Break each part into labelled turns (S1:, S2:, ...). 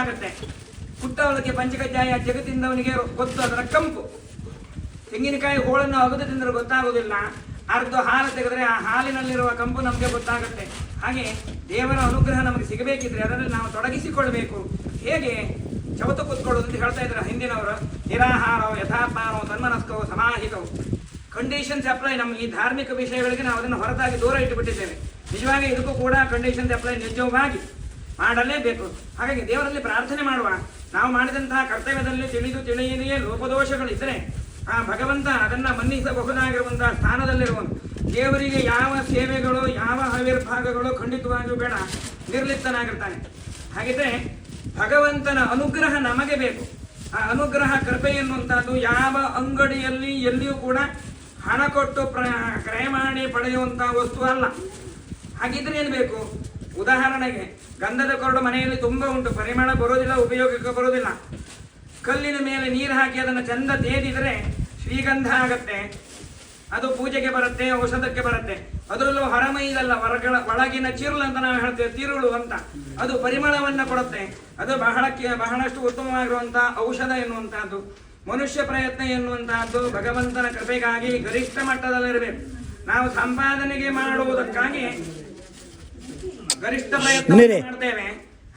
S1: ಗೊತ್ತಾಗುತ್ತೆ. ಹುಟ್ಟವಳಿಗೆ ಪಂಚಕಜ್ಜಾಯ ಜಗತ್ತಿಂದವನಿಗೆ ಗೊತ್ತು ಅದರ ಕಂಪು. ತೆಂಗಿನಕಾಯಿ ಹೋಳನ್ನು ಅಗದು ತಿಂದರೆ ಗೊತ್ತಾಗುವುದಿಲ್ಲ, ಅರ್ಧ ಹಾಲು ತೆಗೆದರೆ ಆ ಹಾಲಿನಲ್ಲಿರುವ ಕಂಪು ನಮಗೆ ಗೊತ್ತಾಗುತ್ತೆ. ಹಾಗೆ ದೇವರ ಅನುಗ್ರಹ ನಮಗೆ ಸಿಗಬೇಕಿದ್ರೆ ಅದರಲ್ಲಿ ನಾವು ತೊಡಗಿಸಿಕೊಳ್ಬೇಕು. ಹೇಗೆ ಚವತು ಕೂತ್ಕೊಳ್ಳೋದು ಅಂತ ಹೇಳ್ತಾ ಇದ್ದಾರೆ ಹಿಂದಿನವರು. ನಿರಾಹಾರವು ಯಥಾತ್ಮಾನೋ ತನ್ಮನಸ್ಕವು ಸಮಾಹಿತವು. Conditions apply. ನಮ್ಮ ಈ ಧಾರ್ಮಿಕ ವಿಷಯಗಳಿಗೆ ನಾವು ಅದನ್ನು ಹೊರತಾಗಿ ದೂರ ಇಟ್ಟುಬಿಟ್ಟಿದ್ದೇವೆ. ನಿಜವಾಗಿ ಇದಕ್ಕೂ ಕೂಡ ಕಂಡೀಷನ್ಸ್ ಅಪ್ಲೈ ನಿಜವಾಗಿ ಮಾಡಲೇಬೇಕು. ಹಾಗಾಗಿ ದೇವರಲ್ಲಿ ಪ್ರಾರ್ಥನೆ ಮಾಡುವ. ನಾವು ಮಾಡಿದಂತಹ ಕರ್ತವ್ಯದಲ್ಲಿ ತಿಳಿಯದೆಯೇ ಲೋಪದೋಷಗಳಿದ್ದರೆ ಆ ಭಗವಂತ ಅದನ್ನು ಮನ್ನಿಸಬಹುದಾಗಿರುವಂತಹ ಸ್ಥಾನದಲ್ಲಿರುವನು. ದೇವರಿಗೆ ಯಾವ ಸೇವೆಗಳು ಯಾವ ಆವಿರ್ಭಾಗಗಳು ಖಂಡಿತವಾಗಿಯೂ ಬೇಡ, ನಿರ್ಲಿಪ್ತನಾಗಿರ್ತಾನೆ. ಹಾಗಿದ್ರೆ ಭಗವಂತನ ಅನುಗ್ರಹ ನಮಗೆ ಬೇಕು. ಆ ಅನುಗ್ರಹ ಕೃಪೆ ಎನ್ನುವಂಥದ್ದು ಯಾವ ಅಂಗಡಿಯಲ್ಲಿ ಎಲ್ಲಿಯೂ ಕೂಡ ಹಣ ಕೊಟ್ಟು ಕ್ರಯ ಮಾಡಿ ಪಡೆಯುವಂಥ ವಸ್ತು ಅಲ್ಲ. ಹಾಗಿದ್ರೆ ಏನು ಬೇಕು? ಉದಾಹರಣೆಗೆ ಗಂಧದ ಕೊರಡು ಮನೆಯಲ್ಲಿ ತುಂಬ ಉಂಟು, ಪರಿಮಳ ಬರೋದಿಲ್ಲ, ಉಪಯೋಗಕ್ಕೆ ಬರೋದಿಲ್ಲ. ಕಲ್ಲಿನ ಮೇಲೆ ನೀರು ಹಾಕಿ ಅದನ್ನು ಚಂದ ತೇದಿದರೆ ಶ್ರೀಗಂಧ ಆಗತ್ತೆ, ಅದು ಪೂಜೆಗೆ ಬರುತ್ತೆ, ಔಷಧಕ್ಕೆ ಬರುತ್ತೆ. ಅದರಲ್ಲೂ ಹೊರಮೈದಲ್ಲ, ಒಳಗಿನ ಚಿರುಳು ಅಂತ ನಾವು ಹೇಳ್ತೇವೆ, ತಿರುಳು ಅಂತ, ಅದು ಪರಿಮಳವನ್ನು ಕೊಡುತ್ತೆ. ಅದು ಬಹಳಷ್ಟು ಉತ್ತಮವಾಗಿರುವಂಥ ಔಷಧ ಎನ್ನುವಂತಹದ್ದು. ಮನುಷ್ಯ ಪ್ರಯತ್ನ ಎನ್ನುವಂತಹದ್ದು ಭಗವಂತನ ಕೃಪೆಗಾಗಿ ಗರಿಷ್ಠ ಮಟ್ಟದಲ್ಲಿರಬೇಕು. ನಾವು ಸಂಪಾದನೆಗೆ ಮಾಡುವುದಕ್ಕಾಗಿ ಗರಿಷ್ಠ ಪ್ರಯತ್ನ ಮಾಡ್ತೇವೆ.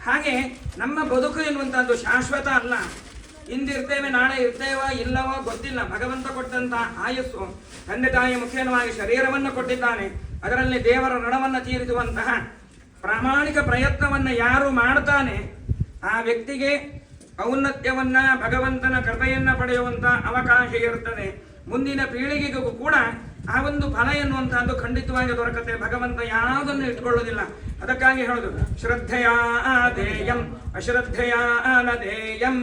S1: ಹಾಗೆ ನಮ್ಮ ಬದುಕು ಎನ್ನುವಂತಹದ್ದು ಶಾಶ್ವತ ಅಲ್ಲ. ಇಂದಿರ್ತೇವೆ, ನಾಳೆ ಇರ್ತೇವೋ ಇಲ್ಲವೋ ಗೊತ್ತಿಲ್ಲ. ಭಗವಂತ ಕೊಟ್ಟಂತಹ ಆಯಸ್ಸು, ತಂದೆ ತಾಯಿಯ ಮುಖೇನವಾಗಿ ಶರೀರವನ್ನು ಕೊಟ್ಟಿದ್ದಾನೆ. ಅದರಲ್ಲಿ ದೇವರ ಋಣವನ್ನು ತೀರಿಸುವಂತಹ ಪ್ರಾಮಾಣಿಕ ಪ್ರಯತ್ನವನ್ನು ಯಾರು ಮಾಡ್ತಾನೆ ಆ ವ್ಯಕ್ತಿಗೆ ಔನ್ನತ್ಯವನ್ನ, ಭಗವಂತನ ಕೃಪೆಯನ್ನ ಪಡೆಯುವಂತ ಅವಕಾಶ ಇರುತ್ತದೆ. ಮುಂದಿನ ಪೀಳಿಗೆಗೂ ಕೂಡ ಆ ಒಂದು ಫಲ ಎನ್ನುವಂತಹದ್ದು ಖಂಡಿತವಾಗಿ ದೊರಕತೆ. ಭಗವಂತ ಯಾವುದನ್ನು ಇಟ್ಕೊಳ್ಳೋದಿಲ್ಲ. ಅದಕ್ಕಾಗಿ ಹೇಳುದು ಶ್ರದ್ಧೆಯ ದೇಯಂ ಅಶ್ರದ್ಧೆಯ ನದೇಯಂ.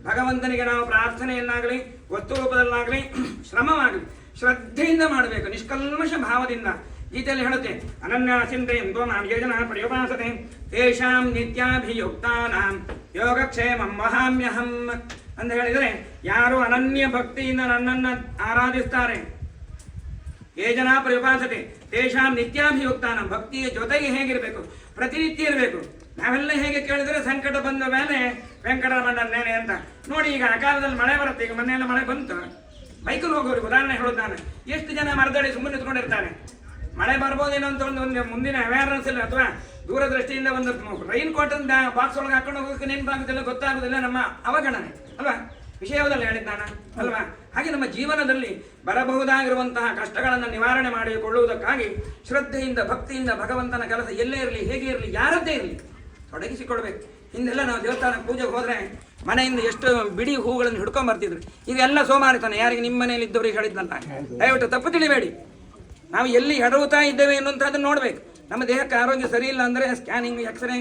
S1: ಭಗವಂತನಿಗೆ ನಾವು ಪ್ರಾರ್ಥನೆಯನ್ನಾಗಲಿ ವಸ್ತು ರೂಪದಲ್ಲಾಗಲಿ ಶ್ರಮವಾಗಲಿ ಶ್ರದ್ಧೆಯಿಂದ ಮಾಡಬೇಕು, ನಿಷ್ಕಲ್ಮಶ ಭಾವದಿಂದ. ಗೀತೆಯಲ್ಲಿ ಹೇಳುತ್ತೆ, ಅನನ್ಯ ಚಿಂತೆಯಂತೋ ಮಾಂ ಯೋಜನಾ ಪರ್ಯುಪಾಸತೆ ತೇಷಾಂ ನಿತ್ಯಾಭಿಯುಕ್ತಾನಾಂ ಯೋಗಕ್ಷೇಮಂ ವಹಾಮ್ಯಹಂ ಅಂತ ಹೇಳಿದರೆ, ಯಾರು ಅನನ್ಯ ಭಕ್ತಿಯಿಂದ ನನ್ನನ್ನು ಆರಾಧಿಸ್ತಾರೆ, ಯೋಜನಾ ಪರ್ಯುಪಾಸತೆ ತೇಷಾಂ ನಿತ್ಯಾಭಿಯುಕ್ತಾನಾಂ, ಭಕ್ತಿಯ ಜೊತೆಗೆ ಹೇಗಿರಬೇಕು? ಪ್ರತಿನಿತ್ಯ ಇರಬೇಕು. ನಾವೆಲ್ಲ ಹೇಗೆ ಕೇಳಿದರೆ ಸಂಕಟ ಬಂದ ಮೇಲೆ ವೆಂಕಟರಮಣ್ಣನೇನೆ ಅಂತ ನೋಡಿ. ಈಗ ಆ ಕಾಲದಲ್ಲಿ ಮಳೆ ಬರುತ್ತೆ, ಈಗ ಮೊನ್ನೆಲ್ಲ ಮಳೆ ಬಂತು, ಬೈಕಲ್ಲಿ ಹೋಗೋರಿಗೆ ಉದಾಹರಣೆ ಹೇಳೋದು ನಾನು. ಎಷ್ಟು ಜನ ಮರದಡಿ ಸುಮ್ಮನೆ ನಿಂತ್ಕೊಂಡಿರ್ತಾರೆ, ಮಳೆ ಬರ್ಬೋದೇನೋ ಅಂತ ಒಂದು ಮುಂದಿನ ಅವೇರ್ನೆಸ್ ಇಲ್ಲ, ಅಥವಾ ದೂರದೃಷ್ಟಿಯಿಂದ ಒಂದು ರೈನ್ ಕಾಟನ್ ಬಾಕ್ಸ್ ಒಳಗೆ ಹಾಕೊಂಡು ಹೋಗೋಕೆ ನೆನಪಾಗುದಿಲ್ಲ, ಗೊತ್ತಾಗುದಿಲ್ಲ. ನಮ್ಮ ಅವಗಣನೆ ಅಲ್ವಾ? ವಿಷಯದಲ್ಲಿ ಹೇಳಿದ್ದಾನ ಅಲ್ವಾ? ಹಾಗೆ ನಮ್ಮ ಜೀವನದಲ್ಲಿ ಬರಬಹುದಾಗಿರುವಂತಹ ಕಷ್ಟಗಳನ್ನು ನಿವಾರಣೆ ಮಾಡಿಕೊಳ್ಳುವುದಕ್ಕಾಗಿ ಶ್ರದ್ಧೆಯಿಂದ ಭಕ್ತಿಯಿಂದ ಭಗವಂತನ ಕೆಲಸ ಎಲ್ಲೇ ಇರಲಿ, ಹೇಗೆ ಇರಲಿ, ಯಾರದ್ದೇ ಇರಲಿ ತೊಡಗಿಸಿಕೊಡ್ಬೇಕು. ಹಿಂದೆಲ್ಲ ನಾವು ದೇವಸ್ಥಾನ ಪೂಜೆಗೆ ಹೋದರೆ ಮನೆಯಿಂದ ಎಷ್ಟು ಬಿಡಿ ಹೂಗಳನ್ನು ಹಿಡ್ಕೊಂಡ್ ಬರ್ತಿದ್ರು. ಇದೆಲ್ಲ ಸೋಮಾರಿತಾನೆ. ಯಾರಿಗೆ ನಿಮ್ಮ ಮನೆಯಲ್ಲಿ ಇದ್ದವ್ರಿಗೆ ಹೇಳಿದ್ನಲ್ಲ, ದಯವಿಟ್ಟು ತಪ್ಪು ತಿಳಿಬೇಡಿ. ನಾವು ಎಲ್ಲಿ ಎಡವುತ್ತಾ ಇದ್ದೇವೆ ಎನ್ನುವಂಥದ್ದನ್ನು ನೋಡ್ಬೇಕು. ನಮ್ಮ ದೇಹಕ್ಕೆ ಆರೋಗ್ಯ ಸರಿ ಇಲ್ಲ ಅಂದರೆ ಸ್ಕ್ಯಾನಿಂಗ್, ಎಕ್ಸ್ರೇ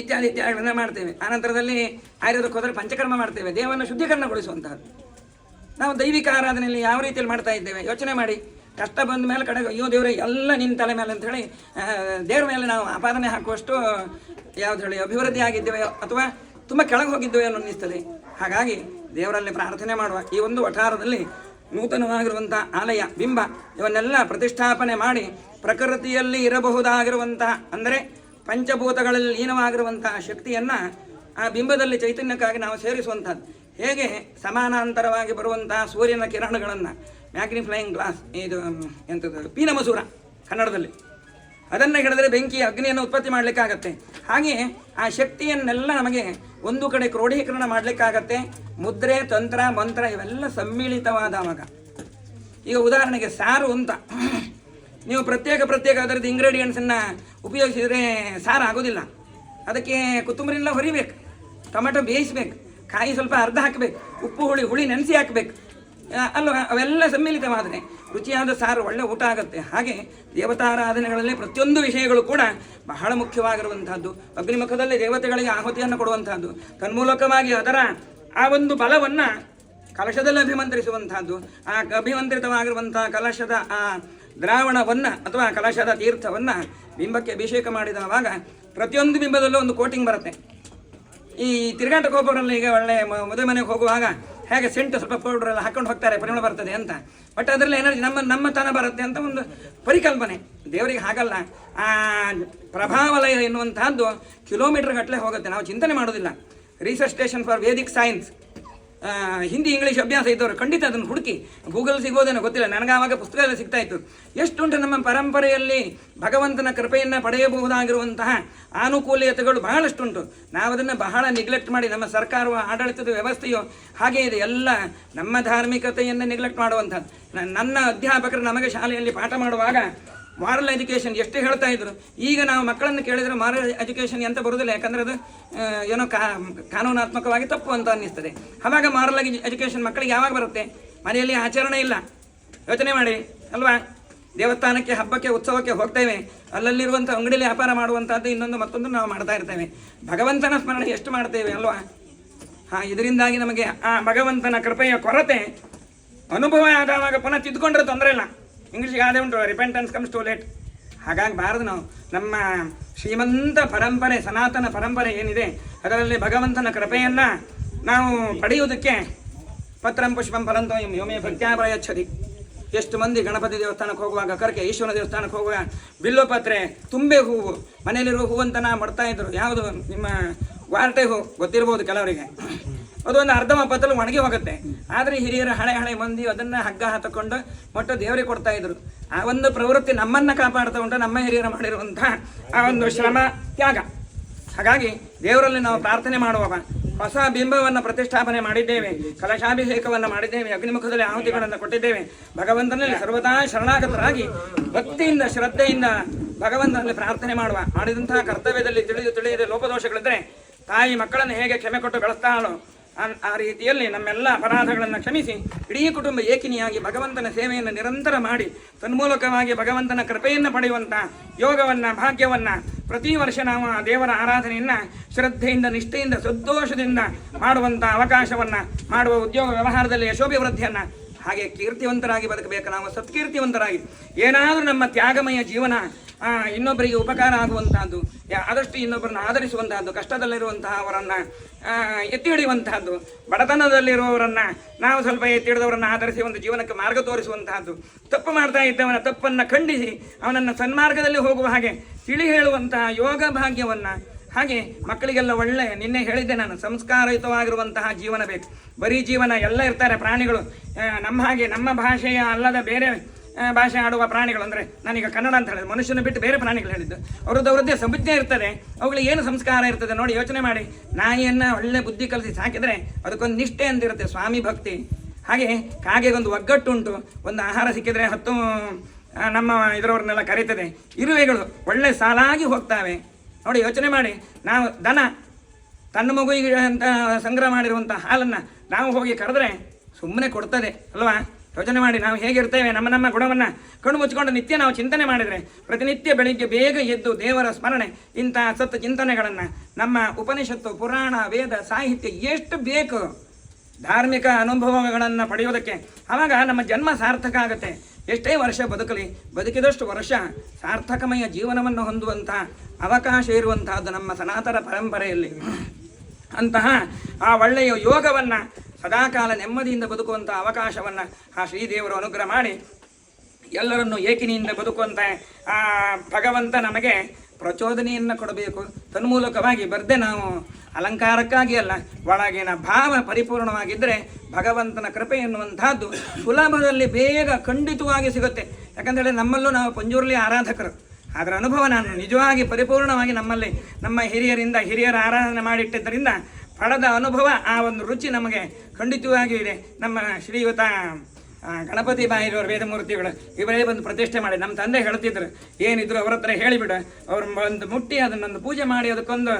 S1: ಇತ್ಯಾದಿ ಇತ್ಯಾದಿಗಳನ್ನ ಮಾಡ್ತೇವೆ. ಆನಂತರದಲ್ಲಿ ಆಯುರ್ವೇದಕ್ಕೆ ಹೋದರೆ ಪಂಚಕರ್ಮ ಮಾಡ್ತೇವೆ, ದೇಹವನ್ನು ಶುದ್ಧೀಕರಣಗೊಳಿಸುವಂತಹದ್ದು. ನಾವು ದೈವಿಕ ಆರಾಧನೆಯಲ್ಲಿ ಯಾವ ರೀತಿಯಲ್ಲಿ ಮಾಡ್ತಾ ಇದ್ದೇವೆ ಯೋಚನೆ ಮಾಡಿ. ಕಷ್ಟ ಬಂದ ಮೇಲೆ ಕಡೆಗೆ ಅಯ್ಯೋ ದೇವರೇ ಎಲ್ಲ ನಿನ್ನ ತಲೆ ಮೇಲೆ ಅಂತ ಹೇಳಿ ದೇವ್ರ ಮೇಲೆ ನಾವು ಆಪಾದನೆ ಹಾಕುವಷ್ಟು ಯಾವ್ದು ಹೇಳಿ ಅಭಿವೃದ್ಧಿ ಆಗಿದ್ದೇವೆ ಅಥವಾ ತುಂಬ ಕೆಳಗೆ ಹೋಗಿದ್ದೇವೆ ಅನ್ನೋ ಅನ್ನಿಸ್ತದೆ. ಹಾಗಾಗಿ ದೇವರಲ್ಲಿ ಪ್ರಾರ್ಥನೆ ಮಾಡುವ. ಈ ಒಂದು ವಠಾರದಲ್ಲಿ ನೂತನವಾಗಿರುವಂಥ ಆಲಯ, ಬಿಂಬ ಇವನ್ನೆಲ್ಲ ಪ್ರತಿಷ್ಠಾಪನೆ ಮಾಡಿ ಪ್ರಕೃತಿಯಲ್ಲಿ ಇರಬಹುದಾಗಿರುವಂತಹ ಅಂದರೆ ಪಂಚಭೂತಗಳಲ್ಲಿ ಲೀನವಾಗಿರುವಂತಹ ಶಕ್ತಿಯನ್ನು ಆ ಬಿಂಬದಲ್ಲಿ ಚೈತನ್ಯಕ್ಕಾಗಿ ನಾವು ಸೇರಿಸುವಂಥದ್ದು. ಹೇಗೆ ಸಮಾನಾಂತರವಾಗಿ ಬರುವಂತಹ ಸೂರ್ಯನ ಕಿರಣಗಳನ್ನು ಮ್ಯಾಗ್ನಿಫ್ಲೈಯಿಂಗ್ ಗ್ಲಾಸ್, ಇದು ಎಂಥದ್ದು ಪೀನಮಸೂರ ಕನ್ನಡದಲ್ಲಿ, ಅದನ್ನು ಹಿಡಿದರೆ ಬೆಂಕಿ ಅಗ್ನಿಯನ್ನು ಉತ್ಪತ್ತಿ ಮಾಡಲಿಕ್ಕಾಗತ್ತೆ. ಹಾಗೆ ಆ ಶಕ್ತಿಯನ್ನೆಲ್ಲ ನಮಗೆ ಒಂದು ಕಡೆ ಕ್ರೋಢೀಕರಣ ಮಾಡಲಿಕ್ಕಾಗತ್ತೆ. ಮುದ್ರೆ, ತಂತ್ರ, ಮಂತ್ರ ಇವೆಲ್ಲ ಸಮ್ಮಿಳಿತವಾದವಾಗ. ಈಗ ಉದಾಹರಣೆಗೆ ಸಾರು ಅಂತ ನೀವು ಪ್ರತ್ಯೇಕ ಅದರದ್ದು ಇಂಗ್ರೀಡಿಯೆಂಟ್ಸನ್ನು ಉಪಯೋಗಿಸಿದರೆ ಸಾರು ಆಗೋದಿಲ್ಲ. ಅದಕ್ಕೆ ಕೊತ್ತಂಬರಿನೆಲ್ಲ ಹೊರಿಬೇಕು, ಟೊಮೆಟೊ ಬೇಯಿಸ್ಬೇಕು, ಕಾಯಿ ಸ್ವಲ್ಪ ಅರ್ಧ ಹಾಕಬೇಕು, ಉಪ್ಪು ಹುಳಿ ನೆನೆಸಿ ಹಾಕಬೇಕು ಅಲ್ವಾ? ಅವೆಲ್ಲ ಸಮ್ಮಿಲಿತವಾದರೆ ರುಚಿಯಾದ ಸಾರು ಒಳ್ಳೆ ಊಟ ಆಗುತ್ತೆ. ಹಾಗೆ ದೇವತಾರಾಧನೆಗಳಲ್ಲಿ ಪ್ರತಿಯೊಂದು ವಿಷಯಗಳು ಕೂಡ ಬಹಳ ಮುಖ್ಯವಾಗಿರುವಂತಹದ್ದು. ಅಗ್ನಿಮುಖದಲ್ಲಿ ದೇವತೆಗಳಿಗೆ ಆಹುತಿಯನ್ನು ಕೊಡುವಂತಹದ್ದು, ತನ್ಮೂಲಕವಾಗಿ ಅದರ ಆ ಒಂದು ಬಲವನ್ನು ಕಲಶದಲ್ಲಿ ಅಭಿಮಂತ್ರಿಸುವಂತಹದ್ದು. ಆ ಅಭಿಮಂತ್ರಿತವಾಗಿರುವಂತಹ ಕಲಶದ ಆ ದ್ರಾವಣವನ್ನು ಅಥವಾ ಕಲಶದ ತೀರ್ಥವನ್ನು ಬಿಂಬಕ್ಕೆ ಅಭಿಷೇಕ ಮಾಡಿದವಾಗ ಪ್ರತಿಯೊಂದು ಬಿಂಬದಲ್ಲೂ ಒಂದು ಕೋಟಿಂಗ್ ಬರುತ್ತೆ. ಈ ತಿರುಗಾಟಕ್ಕೆ ಹೋಗೋರಲ್ಲಿ ಈಗ ಒಳ್ಳೆ ಮದುವೆ ಮನೆಗೆ ಹೋಗುವಾಗ ಹೇಗೆ ಸೆಂಟು ಸ್ವಲ್ಪ ಪೌಡ್ರ್ ಎಲ್ಲ ಹಾಕೊಂಡು ಹೋಗ್ತಾರೆ ಪರಿಮಳ ಬರ್ತದೆ ಅಂತ, ಬಟ್ ಅದರಲ್ಲಿ ಎನರ್ಜಿ ನಮ್ಮ ತನ ಬರುತ್ತೆ ಅಂತ ಒಂದು ಪರಿಕಲ್ಪನೆ. ದೇವರಿಗೆ ಹಾಗಲ್ಲ. ಆ ಪ್ರಭಾವಲಯ ಎನ್ನುವಂತಹದ್ದು ಕಿಲೋಮೀಟರ್ ಗಟ್ಟಲೆ ಹೋಗುತ್ತೆ, ನಾವು ಚಿಂತನೆ ಮಾಡೋದಿಲ್ಲ. Research station for Vedic science, Hindi English ಅಭ್ಯಾಸ ಇದ್ದವರು ಖಂಡಿತ ಅದನ್ನು ಹುಡುಕಿ, ಗೂಗಲ್ ಸಿಗೋದೇನೋ ಗೊತ್ತಿಲ್ಲ, ನನಗೆ ಆವಾಗ ಪುಸ್ತಕ ಎಲ್ಲ ಸಿಗ್ತಾ ಇತ್ತು. ಎಷ್ಟುಂಟು ನಮ್ಮ ಪರಂಪರೆಯಲ್ಲಿ ಭಗವಂತನ ಕೃಪೆಯನ್ನು ಪಡೆಯಬಹುದಾಗಿರುವಂತಹ ಅನುಕೂಲತೆಗಳು ಬಹಳಷ್ಟುಂಟು. ನಾವು ಅದನ್ನು ಬಹಳ ನೆಗ್ಲೆಕ್ಟ್ ಮಾಡಿ, ನಮ್ಮ ಸರ್ಕಾರವು ಆಡಳಿತದ ವ್ಯವಸ್ಥೆಯು ಹಾಗೇ ಇದೆ, ಎಲ್ಲ ನಮ್ಮ ಧಾರ್ಮಿಕತೆಯನ್ನು ನೆಗ್ಲೆಕ್ಟ್ ಮಾಡುವಂಥದ್ದು. ನನ್ನ ಅಧ್ಯಾಪಕರು ನಮಗೆ ಶಾಲೆಯಲ್ಲಿ ಪಾಠ ಮಾಡುವಾಗ ಮಾರಲ್ ಎಜುಕೇಷನ್ ಎಷ್ಟು ಹೇಳ್ತಾ ಇದ್ರು. ಈಗ ನಾವು ಮಕ್ಕಳನ್ನು ಕೇಳಿದರೆ ಮಾರಲ್ ಎಜುಕೇಷನ್ ಅಂತ ಬರೋದಿಲ್ಲ, ಯಾಕಂದರೆ ಅದು ಏನೋ ಕಾನೂನಾತ್ಮಕವಾಗಿ ತಪ್ಪು ಅಂತ ಅನ್ನಿಸ್ತದೆ. ಆವಾಗ ಮಾರಲ್ ಎಜುಕೇಷನ್ ಮಕ್ಕಳಿಗೆ ಯಾವಾಗ ಬರುತ್ತೆ? ಮನೆಯಲ್ಲಿ ಆಚರಣೆ ಇಲ್ಲ. ಯೋಚನೆ ಮಾಡಿ ಅಲ್ವಾ, ದೇವಸ್ಥಾನಕ್ಕೆ ಹಬ್ಬಕ್ಕೆ ಉತ್ಸವಕ್ಕೆ ಹೋಗ್ತೇವೆ, ಅಲ್ಲಲ್ಲಿರುವಂಥ ಅಂಗಡಿಯಲ್ಲಿ ವ್ಯಾಪಾರ ಮಾಡುವಂಥದ್ದು ಇನ್ನೊಂದು ಮತ್ತೊಂದು ನಾವು ಮಾಡ್ತಾ ಇರ್ತೇವೆ. ಭಗವಂತನ ಸ್ಮರಣೆ ಎಷ್ಟು ಮಾಡ್ತೇವೆ ಅಲ್ವಾ? ಇದರಿಂದಾಗಿ ನಮಗೆ ಆ ಭಗವಂತನ ಕೃಪೆಯ ಕೊರತೆ ಅನುಭವ ಆದವಾಗ ಪುನಃ ತಿದ್ದುಕೊಂಡ್ರೆ ತೊಂದರೆ ಇಲ್ಲ. ಇಂಗ್ಲೀಷ್ಗೆ ಅದೇ ಉಂಟು, ರಿಪೆಂಟೆನ್ಸ್ ಕಮ್ಸ್ ಟು ಲೇಟ್. ಹಾಗಾಗಬಾರದು. ನಾವು ನಮ್ಮ ಶ್ರೀಮಂತ ಪರಂಪರೆ, ಸನಾತನ ಪರಂಪರೆ ಏನಿದೆ ಅದರಲ್ಲಿ ಭಗವಂತನ ಕೃಪೆಯನ್ನು ನಾವು ಪಡೆಯುವುದಕ್ಕೆ ಪತ್ರಂ ಪುಷ್ಪಂ ಫಲಂತೋ ಯೋಮೇ ಪ್ರತ್ಯಾಪ್ರಯಚ್ಛತಿ. ಎಷ್ಟು ಮಂದಿ ಗಣಪತಿ ದೇವಸ್ಥಾನಕ್ಕೆ ಹೋಗುವಾಗ, ಕರ್ಕೆ ಈಶ್ವರ ದೇವಸ್ಥಾನಕ್ಕೆ ಹೋಗುವಾಗ ಬಿಲ್ಲೋಪತ್ರೆ, ತುಂಬೆ ಹೂವು, ಮನೆಯಲ್ಲಿರುವ ಹೂವು ಅಂತ ನಾ ಮಾಡ್ತಾ ಇದ್ರು. ಯಾವುದು ನಿಮ್ಮ ವಾರ್ಟೆ ಹೂ ಗೊತ್ತಿರ್ಬೋದು ಕೆಲವರಿಗೆ, ಅದೊಂದು ಅರ್ಧ ಪತ್ತಲು ಒಣಗಿ ಹೋಗುತ್ತೆ. ಆದರೆ ಹಿರಿಯರ ಹಳೆ ಮಂದಿ ಅದನ್ನು ಹಗ್ಗ ಹಾಕಿಕೊಂಡು ಮೊಟ್ಟ ದೇವರಿಗೆ ಕೊಡ್ತಾ ಇದ್ರು. ಆ ಒಂದು ಪ್ರವೃತ್ತಿ ನಮ್ಮನ್ನು ಕಾಪಾಡ್ತಾ ಉಂಟು, ನಮ್ಮ ಹಿರಿಯರು ಮಾಡಿರುವಂಥ ಆ ಒಂದು ಶ್ರಮ ತ್ಯಾಗ. ಹಾಗಾಗಿ ದೇವರಲ್ಲಿ ನಾವು ಪ್ರಾರ್ಥನೆ ಮಾಡುವಾಗ ಹೊಸ ಬಿಂಬವನ್ನು ಪ್ರತಿಷ್ಠಾಪನೆ ಮಾಡಿದ್ದೇವೆ, ಕಲಶಾಭಿಷೇಕವನ್ನು ಮಾಡಿದ್ದೇವೆ, ಅಗ್ನಿಮುಖದಲ್ಲಿ ಆಹುತಿಗಳನ್ನು ಕೊಟ್ಟಿದ್ದೇವೆ. ಭಗವಂತನಲ್ಲಿ ಸರ್ವದಾ ಶರಣಾಗತರಾಗಿ ಭಕ್ತಿಯಿಂದ ಶ್ರದ್ಧೆಯಿಂದ ಭಗವಂತನಲ್ಲಿ ಪ್ರಾರ್ಥನೆ ಮಾಡಿದಂತಹ ಕರ್ತವ್ಯದಲ್ಲಿ ತಿಳಿಯದೆ ಲೋಪದೋಷಗಳಿದ್ದರೆ ತಾಯಿ ಮಕ್ಕಳನ್ನು ಹೇಗೆ ಕ್ಷಮೆ ಕೊಟ್ಟು ಬೆಳೆಸ್ತಾಳೋ ಆ ರೀತಿಯಲ್ಲಿ ನಮ್ಮೆಲ್ಲ ಅಪರಾಧಗಳನ್ನು ಕ್ಷಮಿಸಿ ಇಡೀ ಕುಟುಂಬ ಏಕಿನಿಯಾಗಿ ಭಗವಂತನ ಸೇವೆಯನ್ನು ನಿರಂತರ ಮಾಡಿ ತನ್ಮೂಲಕವಾಗಿ ಭಗವಂತನ ಕೃಪೆಯನ್ನು ಪಡೆಯುವಂಥ ಯೋಗವನ್ನು, ಭಾಗ್ಯವನ್ನು ಪ್ರತಿ ವರ್ಷ ನಾವು ಆ ದೇವರ ಆರಾಧನೆಯನ್ನು ಶ್ರದ್ಧೆಯಿಂದ, ನಿಷ್ಠೆಯಿಂದ, ಸಂತೋಷದಿಂದ ಮಾಡುವಂಥ ಅವಕಾಶವನ್ನು, ಮಾಡುವ ಉದ್ಯೋಗ ವ್ಯವಹಾರದಲ್ಲಿ ಯಶೋಭಿವೃದ್ಧಿಯನ್ನು, ಹಾಗೆ ಕೀರ್ತಿವಂತರಾಗಿ ಬದುಕಬೇಕು. ನಾವು ಸತ್ಕೀರ್ತಿವಂತರಾಗಿ ಏನಾದರೂ ನಮ್ಮ ತ್ಯಾಗಮಯ ಜೀವನ ಇನ್ನೊಬ್ಬರಿಗೆ ಉಪಕಾರ ಆಗುವಂತಹದ್ದು, ಆದಷ್ಟು ಇನ್ನೊಬ್ಬರನ್ನು ಆಧರಿಸುವಂತಹದ್ದು, ಕಷ್ಟದಲ್ಲಿರುವಂತಹ ಅವರನ್ನು ಎತ್ತಿ ಹಿಡಿಯುವಂತಹದ್ದು, ಬಡತನದಲ್ಲಿರುವವರನ್ನು ನಾವು ಸ್ವಲ್ಪ ಎತ್ತಿ ಹಿಡಿದವರನ್ನು ಆಧರಿಸಿ ಒಂದು ಜೀವನಕ್ಕೆ ಮಾರ್ಗ ತೋರಿಸುವಂತಹದ್ದು, ತಪ್ಪು ಮಾಡ್ತಾ ಇದ್ದವನ ತಪ್ಪನ್ನು ಖಂಡಿಸಿ ಅವನನ್ನು ಸನ್ಮಾರ್ಗದಲ್ಲಿ ಹೋಗುವ ಹಾಗೆ ತಿಳಿ ಹೇಳುವಂತಹ ಯೋಗ ಭಾಗ್ಯವನ್ನು, ಹಾಗೆ ಮಕ್ಕಳಿಗೆಲ್ಲ ಒಳ್ಳೆ, ನಿನ್ನೆ ಹೇಳಿದ್ದೆ ನಾನು, ಸಂಸ್ಕಾರಯುತವಾಗಿರುವಂತಹ ಜೀವನ ಬೇಕು. ಬರೀ ಜೀವನ ಎಲ್ಲ ಇರ್ತಾರೆ ಪ್ರಾಣಿಗಳು ನಮ್ಮ ಹಾಗೆ, ನಮ್ಮ ಭಾಷೆಯ ಅಲ್ಲದ ಬೇರೆ ಭಾಷೆ ಆಡುವ ಪ್ರಾಣಿಗಳು, ಅಂದರೆ ನಾನೀಗ ಕನ್ನಡ ಅಂತ ಹೇಳಿದೆ, ಮನುಷ್ಯನ ಬಿಟ್ಟು ಬೇರೆ ಪ್ರಾಣಿಗಳು ಹೇಳಿದ್ದು, ಅವರದ್ದೇ ಸಂಬುದ್ಧಿ ಇರ್ತದೆ, ಅವುಗಳಿಗೆ ಏನು ಸಂಸ್ಕಾರ ಇರ್ತದೆ ನೋಡಿ. ಯೋಚನೆ ಮಾಡಿ, ನಾಯಿಯನ್ನು ಒಳ್ಳೆ ಬುದ್ಧಿ ಕಲಿಸಿ ಸಾಕಿದರೆ ಅದಕ್ಕೊಂದು ನಿಷ್ಠೆ ಅಂತಿರುತ್ತೆ, ಸ್ವಾಮಿ ಭಕ್ತಿ. ಹಾಗೆ ಕಾಗೆಗೊಂದು ಒಗ್ಗಟ್ಟುಂಟು, ಒಂದು ಆಹಾರ ಸಿಕ್ಕಿದರೆ 10 ನಮ್ಮ ಇದರವ್ರನ್ನೆಲ್ಲ ಕರೀತದೆ. ಇರುವೆಗಳು ಒಳ್ಳೆ ಸಾಲಾಗಿ ಹೋಗ್ತಾವೆ ನೋಡಿ. ಯೋಚನೆ ಮಾಡಿ, ನಾವು ದನ ತನ್ನ ಮಗುವಿಗೆ ಅಂತ ಸಂಗ್ರಹ ಮಾಡಿರುವಂಥ ಹಾಲನ್ನು ನಾವು ಹೋಗಿ ಕರೆದ್ರೆ ಸುಮ್ಮನೆ ಕೊಡ್ತದೆ ಅಲ್ವಾ? ಯೋಚನೆ ಮಾಡಿ, ನಾವು ಹೇಗಿರ್ತೇವೆ, ನಮ್ಮ ಗುಣವನ್ನು ಕಣ್ಣು ಮುಚ್ಚಿಕೊಂಡು ನಿತ್ಯ ನಾವು ಚಿಂತನೆ ಮಾಡಿದರೆ, ಪ್ರತಿನಿತ್ಯ ಬೆಳಿಗ್ಗೆ ಬೇಗ ಎದ್ದು ದೇವರ ಸ್ಮರಣೆ, ಇಂಥ ಸತ್ ಚಿಂತನೆಗಳನ್ನು ನಮ್ಮ ಉಪನಿಷತ್ತು, ಪುರಾಣ, ವೇದ, ಸಾಹಿತ್ಯ ಎಷ್ಟು ಬೇಕು ಧಾರ್ಮಿಕ ಅನುಭವಗಳನ್ನು ಪಡೆಯೋದಕ್ಕೆ, ಆವಾಗ ನಮ್ಮ ಜನ್ಮ ಸಾರ್ಥಕ ಆಗುತ್ತೆ. ಎಷ್ಟೇ ವರ್ಷ ಬದುಕಿದಷ್ಟು ವರ್ಷ ಸಾರ್ಥಕಮಯ ಜೀವನವನ್ನು ಹೊಂದುವಂಥ ಅವಕಾಶ ಇರುವಂತಹದ್ದು ನಮ್ಮ ಸನಾತನ ಪರಂಪರೆಯಲ್ಲಿ. ಅಂತಹ ಆ ಒಳ್ಳೆಯ ಯೋಗವನ್ನು, ಸದಾಕಾಲ ನೆಮ್ಮದಿಯಿಂದ ಬದುಕುವಂಥ ಅವಕಾಶವನ್ನು ಆ ಶ್ರೀದೇವರು ಅನುಗ್ರಹ ಮಾಡಿ ಎಲ್ಲರನ್ನು ಏಕಿನಿಯಿಂದ ಬದುಕುವಂಥ ಆ ಭಗವಂತ ನಮಗೆ ಪ್ರಚೋದನೆಯನ್ನು ಕೊಡಬೇಕು. ತನ್ಮೂಲಕವಾಗಿ ಬರದೆ ನಾವು ಅಲಂಕಾರಕ್ಕಾಗಿ ಅಲ್ಲ, ಒಳಗಿನ ಭಾವ ಪರಿಪೂರ್ಣವಾಗಿದ್ದರೆ ಭಗವಂತನ ಕೃಪೆ ಎನ್ನುವಂಥದ್ದು ಸುಲಭದಲ್ಲಿ ಬೇಗ ಖಂಡಿತವಾಗಿ ಸಿಗುತ್ತೆ. ಯಾಕಂದರೆ ನಮ್ಮಲ್ಲೂ ನಾವು ಪಂಜುರ್ಲಿ ಆರಾಧಕರು, ಅದರ ಅನುಭವ ನಾನು ನಿಜವಾಗಿ ಪರಿಪೂರ್ಣವಾಗಿ ನಮ್ಮಲ್ಲಿ ನಮ್ಮ ಹಿರಿಯರ ಆರಾಧನೆ ಮಾಡಿಟ್ಟಿದ್ದರಿಂದ ಪಡೆದ ಅನುಭವ, ಆ ಒಂದು ರುಚಿ ನಮಗೆ ಖಂಡಿತವಾಗಿ ಇದೆ. ನಮ್ಮ ಶ್ರೀಯುತ ಗಣಪತಿ ಬಾಯಿರವರು ವೇದಮೂರ್ತಿಗಳು ಇವರೇ ಬಂದು ಪ್ರತಿಷ್ಠೆ ಮಾಡಿ, ನಮ್ಮ ತಂದೆ ಹೇಳ್ತಿದ್ರು, ಏನಿದ್ರು ಅವ್ರ ಹತ್ರ ಹೇಳಿಬಿಡು, ಅವ್ರು ಒಂದು ಮುಟ್ಟಿ ಅದನ್ನೊಂದು ಪೂಜೆ ಮಾಡಿ ಅದಕ್ಕೊಂದು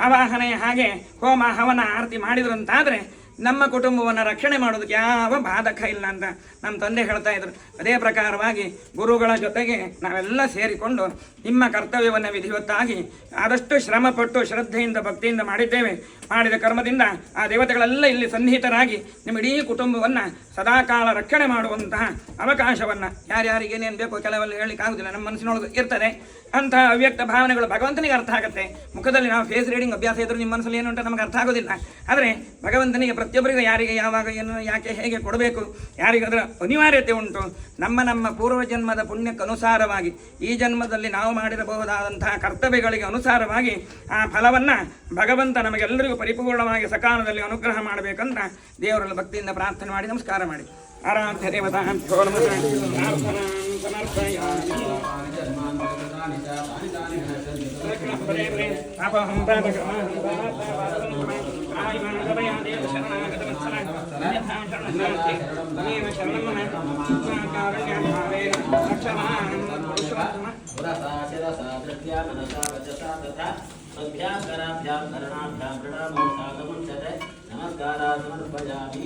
S1: ಆವಾಹನೆ, ಹಾಗೆ ಹೋಮ ಹವನ ಆರತಿ ಮಾಡಿದ್ರು ಅಂತಾದರೆ ನಮ್ಮ ಕುಟುಂಬವನ್ನು ರಕ್ಷಣೆ ಮಾಡೋದಕ್ಕೆ ಯಾವ ಬಾಧಕ ಇಲ್ಲ ಅಂತ ನಮ್ಮ ತಂದೆ ಹೇಳ್ತಾ ಇದ್ರು. ಅದೇ ಪ್ರಕಾರವಾಗಿ ಗುರುಗಳ ಜೊತೆಗೆ ನಾವೆಲ್ಲ ಸೇರಿಕೊಂಡು ನಿಮ್ಮ ಕರ್ತವ್ಯವನ್ನು ವಿಧಿವತ್ತಾಗಿ ಆದಷ್ಟು ಶ್ರಮಪಟ್ಟು ಶ್ರದ್ಧೆಯಿಂದ ಭಕ್ತಿಯಿಂದ ಮಾಡಿದ್ದೇವೆ. ಮಾಡಿದ ಕರ್ಮದಿಂದ ಆ ದೇವತೆಗಳೆಲ್ಲ ಇಲ್ಲಿ ಸನ್ನಿಹಿತರಾಗಿ ನಿಮ್ಮ ಇಡೀ ಕುಟುಂಬವನ್ನು ಸದಾಕಾಲ ರಕ್ಷಣೆ ಮಾಡುವಂತಹ ಅವಕಾಶವನ್ನು, ಯಾರ್ಯಾರಿಗೇನೇನು ಬೇಕೋ ಕೆಲವೆಲ್ಲ ಹೇಳಲಿಕ್ಕಾಗೋದಿಲ್ಲ, ನಮ್ಮ ಮನಸ್ಸಿನೊಳಗೆ ಇರ್ತದೆ ಅಂತಹ ಅವ್ಯಕ್ತ ಭಾವನೆಗಳು ಭಗವಂತನಿಗೆ ಅರ್ಥ ಆಗುತ್ತೆ. ಮುಖದಲ್ಲಿ ನಾವು ಫೇಸ್ ರೀಡಿಂಗ್ ಅಭ್ಯಾಸ ಇದ್ದರೂ ನಿಮ್ಮ ಮನಸ್ಸಲ್ಲಿ ಏನು ಅಂತ ನಮಗೆ ಅರ್ಥ ಆಗೋದಿಲ್ಲ. ಆದರೆ ಭಗವಂತನಿಗೆ ಪ್ರತಿಯೊಬ್ಬರಿಗೂ ಯಾರಿಗೆ ಯಾವಾಗ ಏನು ಯಾಕೆ ಹೇಗೆ ಕೊಡಬೇಕು, ಯಾರಿಗದರ ಅನಿವಾರ್ಯತೆ ಉಂಟು. ನಮ್ಮ ಪೂರ್ವ ಜನ್ಮದ ಪುಣ್ಯಕ್ಕನುಸಾರವಾಗಿ ಈ ಜನ್ಮದಲ್ಲಿ ನಾವು ಮಾಡಿರಬಹುದಾದಂತಹ ಕರ್ತವ್ಯಗಳಿಗೆ ಅನುಸಾರವಾಗಿ ಆ ಫಲವನ್ನು ಭಗವಂತ ನಮಗೆಲ್ಲರಿಗೂ ಪರಿಪೂರ್ಣವಾಗಿ ಸಕಾಲದಲ್ಲಿ ಅನುಗ್ರಹ ಮಾಡಬೇಕಂತ ದೇವರಲ್ಲಿ ಭಕ್ತಿಯಿಂದ ಪ್ರಾರ್ಥನೆ ಮಾಡಿ ನಮಸ್ಕಾರ ಮಾಡಿ. ಆರಾಧ್ಯ ದೇವತಾ
S2: नमस्कार समर्पयामि।